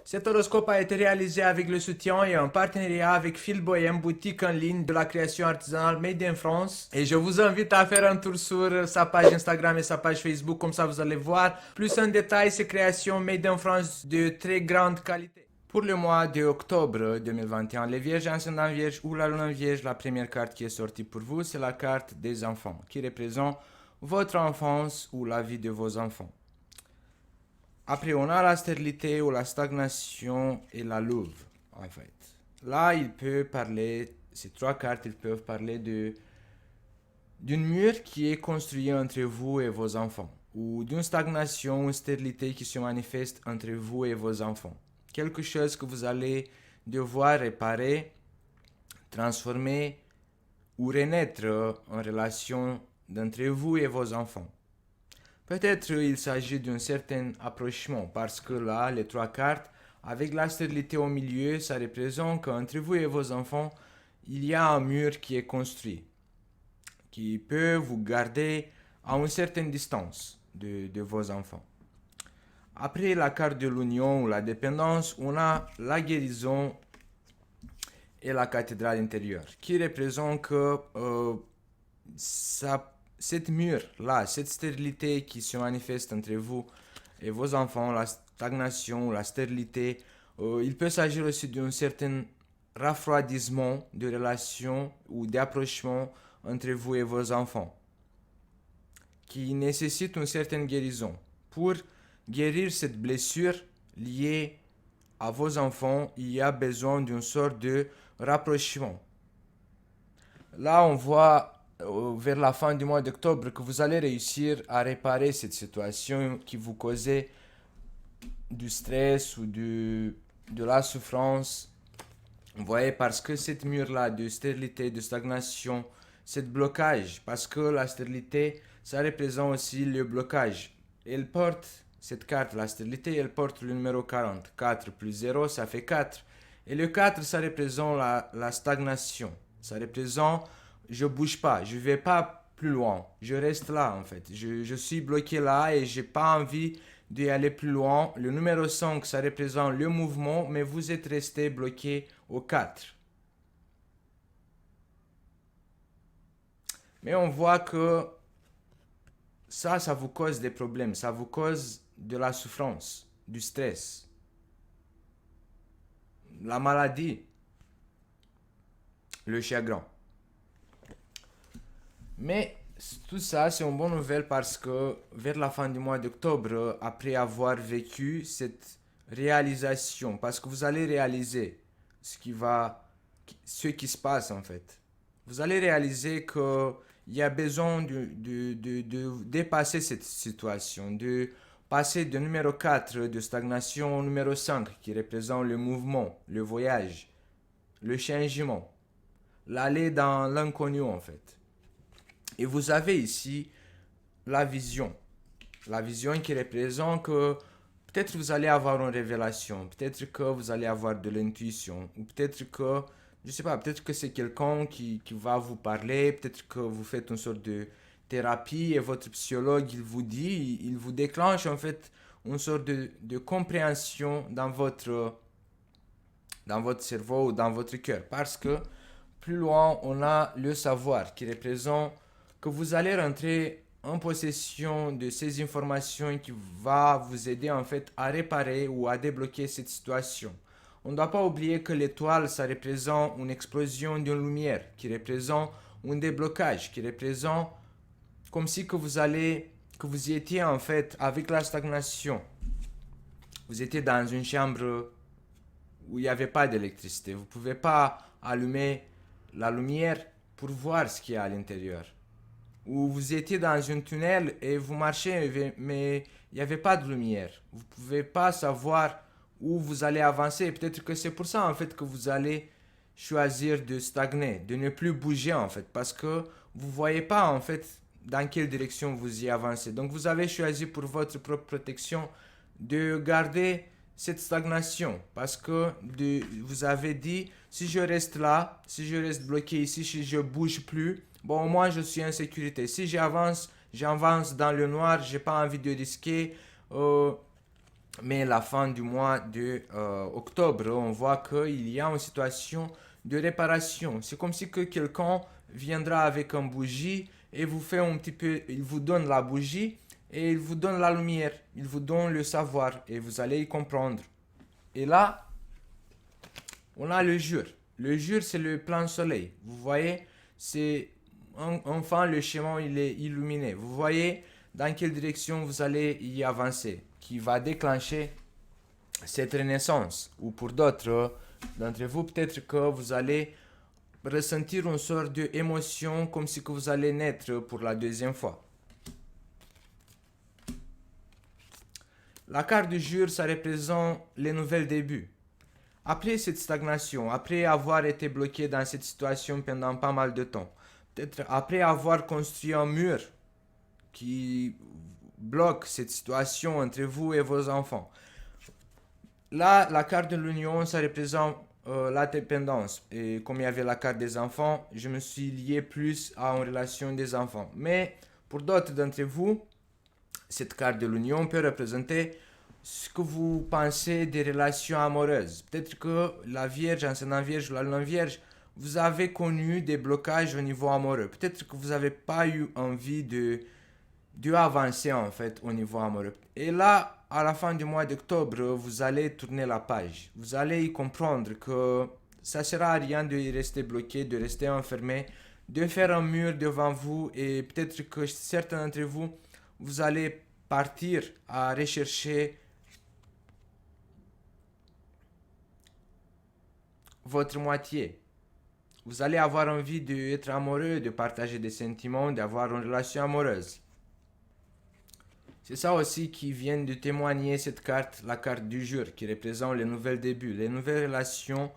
Cet horoscope a été réalisé avec le soutien et en partenariat avec Phil Bohem, boutique en ligne de la création artisanale Made in France. Et je vous invite à faire un tour sur sa page Instagram et sa page Facebook, comme ça vous allez voir plus en détail ces créations Made in France de très grande qualité. Pour le mois de octobre 2021, les Vierges ascendant Vierge ou la Lune en Vierge, la première carte qui est sortie pour vous, c'est la carte des enfants, qui représente votre enfance ou la vie de vos enfants. Après, on a la stérilité ou la stagnation et la louve, en fait. Là, il peut parler, ces trois cartes, ils peuvent parler d'une mur qui est construit entre vous et vos enfants, ou d'une stagnation ou stérilité qui se manifeste entre vous et vos enfants. Quelque chose que vous allez devoir réparer, transformer ou renaître en relation d'entre vous et vos enfants. Peut-être il s'agit d'un certain approchement parce que là, les trois cartes, avec la stérilité au milieu, ça représente qu'entre vous et vos enfants, il y a un mur qui est construit, qui peut vous garder à une certaine distance de vos enfants. Après la carte de l'union ou la dépendance, on a la guérison et la cathédrale intérieure, qui représente que cette mur-là, cette stérilité qui se manifeste entre vous et vos enfants, la stagnation, la stérilité, il peut s'agir aussi d'un certain refroidissement de relations ou d'approchement entre vous et vos enfants, qui nécessite une certaine guérison. Pour guérir cette blessure liée à vos enfants, il y a besoin d'une sorte de rapprochement. Là, on voit vers la fin du mois d'octobre que vous allez réussir à réparer cette situation qui vous causait du stress ou de la souffrance. Vous voyez, parce que cette mur-là de stérilité, de stagnation, cette blocage, parce que la stérilité, ça représente aussi le blocage. Elle porte, cette carte, la stérilité, elle porte le numéro 40. 4 plus 0, ça fait 4. Et le 4, ça représente la stagnation. Ça représente je bouge pas, je vais pas plus loin, je reste là en fait, je suis bloqué là et j'ai pas envie d'y aller plus loin. Le numéro 5, ça représente le mouvement, mais vous êtes resté bloqué au 4. Mais on voit que ça vous cause des problèmes, ça vous cause de la souffrance, du stress, la maladie, le chagrin. Mais tout ça, c'est une bonne nouvelle parce que vers la fin du mois d'octobre, après avoir vécu cette réalisation, parce que vous allez réaliser ce qui se passe en fait. Vous allez réaliser qu'il y a besoin de dépasser cette situation, de passer de numéro 4 de stagnation au numéro 5 qui représente le mouvement, le voyage, le changement, l'aller dans l'inconnu en fait. Et vous avez ici la vision. La vision qui représente que peut-être vous allez avoir une révélation, peut-être que vous allez avoir de l'intuition, ou peut-être que, je sais pas, peut-être que c'est quelqu'un qui va vous parler, peut-être que vous faites une sorte de thérapie et votre psychologue, il vous dit, il vous déclenche en fait une sorte de compréhension dans votre cerveau ou dans votre cœur. Parce que plus loin, on a le savoir qui représente que vous allez rentrer en possession de ces informations qui va vous aider en fait à réparer ou à débloquer cette situation. On ne doit pas oublier que l'étoile, ça représente une explosion d'une lumière, qui représente un déblocage, qui représente comme si que vous y étiez en fait avec la stagnation. Vous étiez dans une chambre où il n'y avait pas d'électricité. Vous ne pouvez pas allumer la lumière pour voir ce qu'il y a à l'intérieur. Ou vous étiez dans un tunnel et vous marchez, mais il n'y avait pas de lumière. Vous ne pouvez pas savoir où vous allez avancer. Peut-être que c'est pour ça en fait que vous allez choisir de stagner, de ne plus bouger en fait, parce que vous ne voyez pas en fait dans quelle direction vous y avancez. Donc vous avez choisi pour votre propre protection de garder cette stagnation, parce que vous avez dit, si je reste là, si je reste bloqué ici, si je bouge plus, bon, moi je suis en sécurité. Si j'avance dans le noir, j'ai pas envie de risquer. Mais la fin du mois de octobre, on voit qu'il y a une situation de réparation. C'est comme si que quelqu'un viendra avec un bougie et vous fait un petit peu, il vous donne la bougie et il vous donne la lumière, il vous donne le savoir et vous allez y comprendre. Et là, on a le jour. Le jour, c'est le plein soleil. Vous voyez, c'est enfin le schéma il est illuminé. Vous voyez dans quelle direction vous allez y avancer, qui va déclencher cette renaissance. Ou pour d'autres d'entre vous, peut-être que vous allez ressentir une sorte d'émotion comme si que vous allez naître pour la deuxième fois. La carte du jour, ça représente les nouveaux débuts. Après cette stagnation, après avoir été bloqué dans cette situation pendant pas mal de temps, peut-être après avoir construit un mur qui bloque cette situation entre vous et vos enfants. Là, la carte de l'union, ça représente la dépendance. Et comme il y avait la carte des enfants, je me suis lié plus à une relation des enfants. Mais pour d'autres d'entre vous, cette carte de l'union peut représenter ce que vous pensez des relations amoureuses. Peut-être que la Vierge, ascendant Vierge ou la Lune Vierge, vous avez connu des blocages au niveau amoureux. Peut-être que vous n'avez pas eu envie de avancer en fait au niveau amoureux. Et là, à la fin du mois d'octobre, vous allez tourner la page. Vous allez y comprendre que ça ne sert à rien de rester bloqué, de rester enfermé, de faire un mur devant vous et peut-être que certains d'entre vous, vous allez partir à rechercher votre moitié. Vous allez avoir envie d'être amoureux, de partager des sentiments, d'avoir une relation amoureuse. C'est ça aussi qui vient de témoigner cette carte, la carte du jour, qui représente les nouveaux débuts, les nouvelles relations.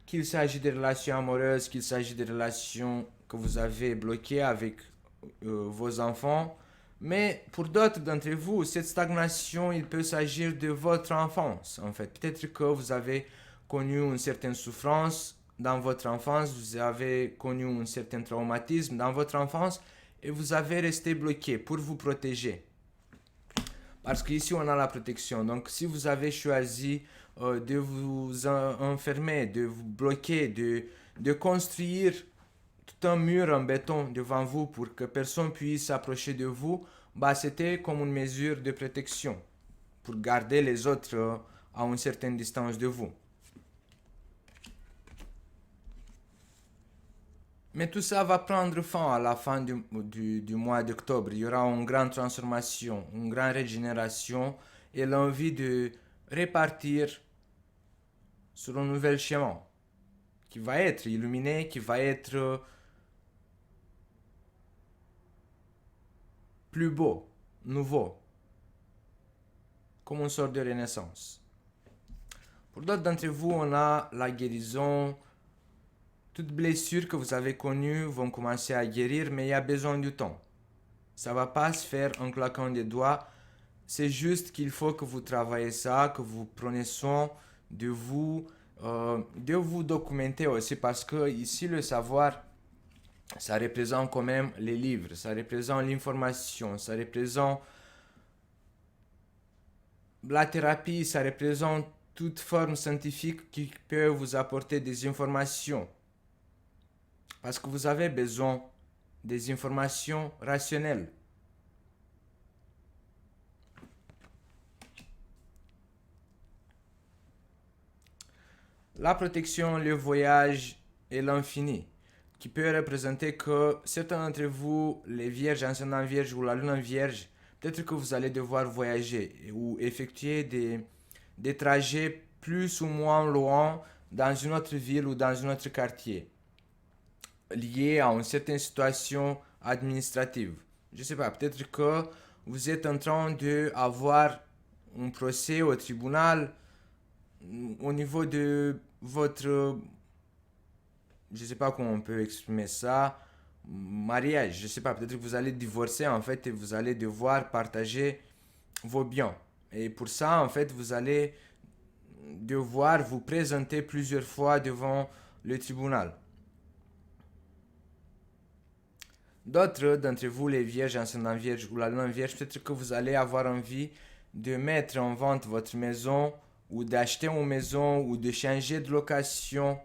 Qu'il s'agit de relations amoureuses, qu'il s'agit de relations que vous avez bloquées avec vos enfants. Mais pour d'autres d'entre vous, cette stagnation, il peut s'agir de votre enfance. En fait, peut-être que vous avez connu une certaine souffrance dans votre enfance, vous avez connu un certain traumatisme dans votre enfance et vous avez resté bloqué pour vous protéger. Parce qu'ici, on a la protection. Donc, si vous avez choisi de vous enfermer, de vous bloquer, de construire tout un mur en béton devant vous pour que personne puisse s'approcher de vous, bah, c'était comme une mesure de protection pour garder les autres à une certaine distance de vous. Mais tout ça va prendre fin à la fin du mois d'octobre. Il y aura une grande transformation, une grande régénération et l'envie de repartir sur un nouvel schéma qui va être illuminé, qui va être plus beau, nouveau, comme une sorte de renaissance. Pour d'autres d'entre vous, on a la guérison. Toutes blessures que vous avez connues vont commencer à guérir, mais il y a besoin du temps. Ça ne va pas se faire en claquant des doigts. C'est juste qu'il faut que vous travaillez ça, que vous prenez soin de vous documenter aussi, parce que ici le savoir, ça représente quand même les livres, ça représente l'information, ça représente la thérapie, ça représente toute forme scientifique qui peut vous apporter des informations. Parce que vous avez besoin des informations rationnelles. La protection, le voyage et l'infini, qui peut représenter que certains d'entre vous, les vierges, ascendant vierge ou la lune vierge, peut-être que vous allez devoir voyager ou effectuer des trajets plus ou moins loin dans une autre ville ou dans un autre quartier, liés à une certaine situation administrative. Je ne sais pas, peut-être que vous êtes en train d'avoir un procès au tribunal au niveau de votre, je ne sais pas comment on peut exprimer ça, mariage. Je ne sais pas, peut-être que vous allez divorcer en fait et vous allez devoir partager vos biens. Et pour ça, en fait, vous allez devoir vous présenter plusieurs fois devant le tribunal. D'autres d'entre vous, les vierges, ascendant vierge ou la lune vierge, peut-être que vous allez avoir envie de mettre en vente votre maison ou d'acheter une maison ou de changer de location.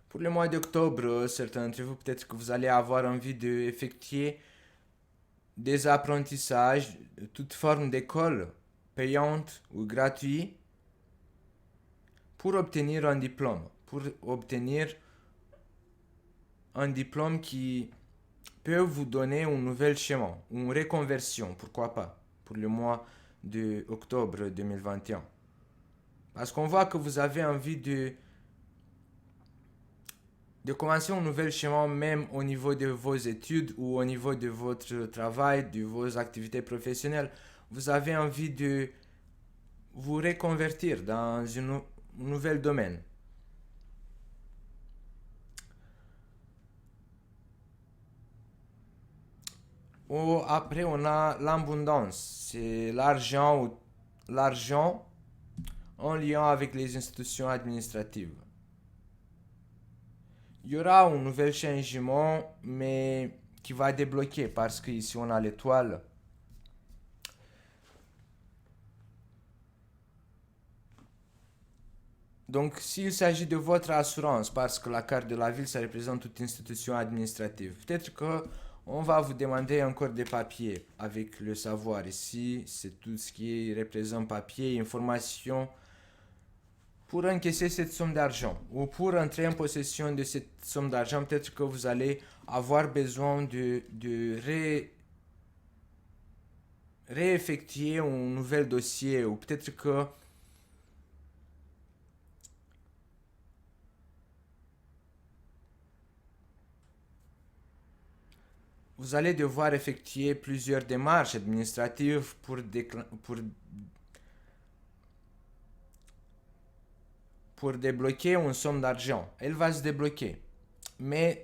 Pour le mois d'octobre, certains d'entre vous, peut-être que vous allez avoir envie d'effectuer des apprentissages, toute forme d'école, payante ou gratuite, pour obtenir un diplôme. Pour obtenir un diplôme qui peut vous donner un nouvel chemin, une reconversion, pourquoi pas, pour le mois d'octobre 2021. Parce qu'on voit que vous avez envie de commencer un nouvel chemin même au niveau de vos études ou au niveau de votre travail, de vos activités professionnelles. Vous avez envie de vous reconvertir dans un nouvel domaine. Après, on a l'abondance. C'est l'argent en lien avec les institutions administratives. Il y aura un nouvel changement, mais qui va débloquer parce qu'ici on a l'étoile. Donc, s'il s'agit de votre assurance, parce que la carte de la ville, ça représente toute institution administrative, peut-être qu'on va vous demander encore des papiers avec le savoir. Ici, c'est tout ce qui représente papier, information, pour encaisser cette somme d'argent ou pour entrer en possession de cette somme d'argent. Peut-être que vous allez avoir besoin de réeffectuer un nouvel dossier, ou peut-être que vous allez devoir effectuer plusieurs démarches administratives pour débloquer une somme d'argent. Elle va se débloquer. Mais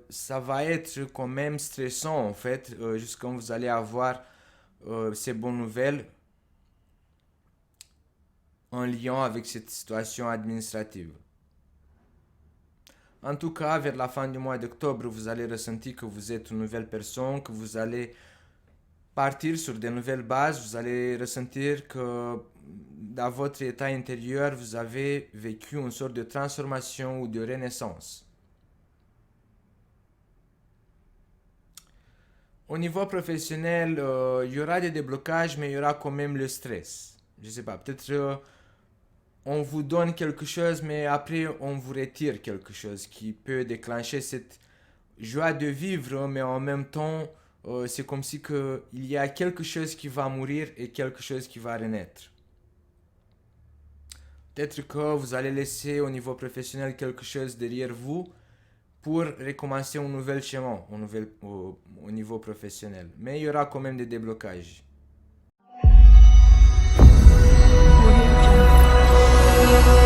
ça va être quand même stressant en fait, jusqu'à quand vous allez avoir ces bonnes nouvelles en lien avec cette situation administrative. En tout cas, vers la fin du mois d'octobre, vous allez ressentir que vous êtes une nouvelle personne, que vous allez partir sur de nouvelles bases. Vous allez ressentir que dans votre état intérieur, vous avez vécu une sorte de transformation ou de renaissance. Au niveau professionnel, il y aura des déblocages, mais il y aura quand même le stress. Je sais pas, peut-être on vous donne quelque chose, mais après on vous retire quelque chose qui peut déclencher cette joie de vivre, mais en même temps, c'est comme si il y a quelque chose qui va mourir et quelque chose qui va renaître. Peut-être que vous allez laisser au niveau professionnel quelque chose derrière vous pour recommencer un nouvel chemin au niveau professionnel. Mais il y aura quand même des déblocages. Audio Jungle.